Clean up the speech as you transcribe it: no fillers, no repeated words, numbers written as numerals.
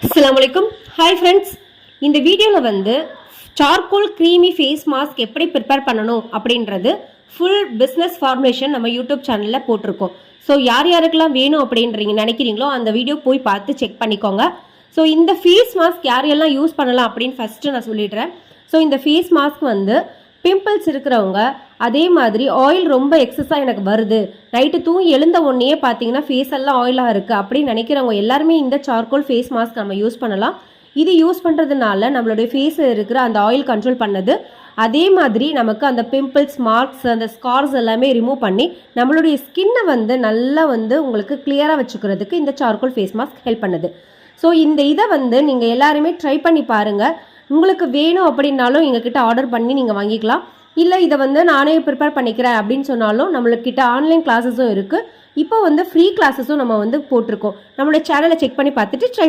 அஸ்ஸலாமு அலைக்கும். Hi friends, இந்த வீடியோவில் வந்து சார்கோல் க்ரீமி ஃபேஸ் மாஸ்க் எப்படி ப்ரிப்பேர் பண்ணணும் அப்படின்றது ஃபுல் பிஸ்னஸ் ஃபார்மேஷன் நம்ம யூடியூப் சேனலில் போட்டிருக்கோம். ஸோ யார் யாருக்கெல்லாம் வேணும் அப்படின்றீங்க நினைக்கிறீங்களோ அந்த வீடியோ போய் பார்த்து செக் பண்ணிக்கோங்க. ஸோ இந்த ஃபேஸ் மாஸ்க் யாரெல்லாம் யூஸ் பண்ணலாம் அப்படின்னு ஃபஸ்ட்டு நான் சொல்லிடுறேன். ஸோ இந்த ஃபேஸ் மாஸ்க் வந்து பிம்பிள்ஸ் இருக்கிறவங்க, அதே மாதிரி ஆயில் ரொம்ப எக்ஸஸாக எனக்கு வருது, நைட்டு தூங்கி எழுந்த உடனே பார்த்தீங்கன்னா ஃபேஸ் எல்லாம் ஆயிலாக இருக்குது அப்படின்னு நினைக்கிறவங்க எல்லாருமே இந்த சார்கோல் ஃபேஸ் மாஸ்க் நம்ம யூஸ் பண்ணலாம். இது யூஸ் பண்ணுறதுனால நம்மளுடைய ஃபேஸில் இருக்கிற அந்த ஆயில் கண்ட்ரோல் பண்ணுது. அதே மாதிரி நமக்கு அந்த பிம்பிள்ஸ், மார்க்ஸ், அந்த ஸ்கார்ஸ் எல்லாமே ரிமூவ் பண்ணி நம்மளுடைய ஸ்கின்னை வந்து நல்லா வந்து உங்களுக்கு கிளியராக வச்சுக்கிறதுக்கு இந்த சார்கோல் ஃபேஸ் மாஸ்க் ஹெல்ப் பண்ணுது. ஸோ இந்த இதை வந்து நீங்கள் எல்லாருமே ட்ரை பண்ணி பாருங்கள். உங்களுக்கு வேணும் அப்படின்னாலும் எங்ககிட்ட ஆர்டர் பண்ணி நீங்கள் வாங்கிக்கலாம். இல்லை இதை வந்து நானே ப்ரிப்பேர் பண்ணிக்கிறேன் அப்படின்னு சொன்னாலும் நம்மளுக்கிட்ட ஆன்லைன் கிளாஸஸும் இருக்குது. இப்போ வந்து ஃப்ரீ கிளாஸஸும் நம்ம வந்து போட்டிருக்கோம். நம்மளோட சேனலை செக் பண்ணி பார்த்துட்டு ட்ரை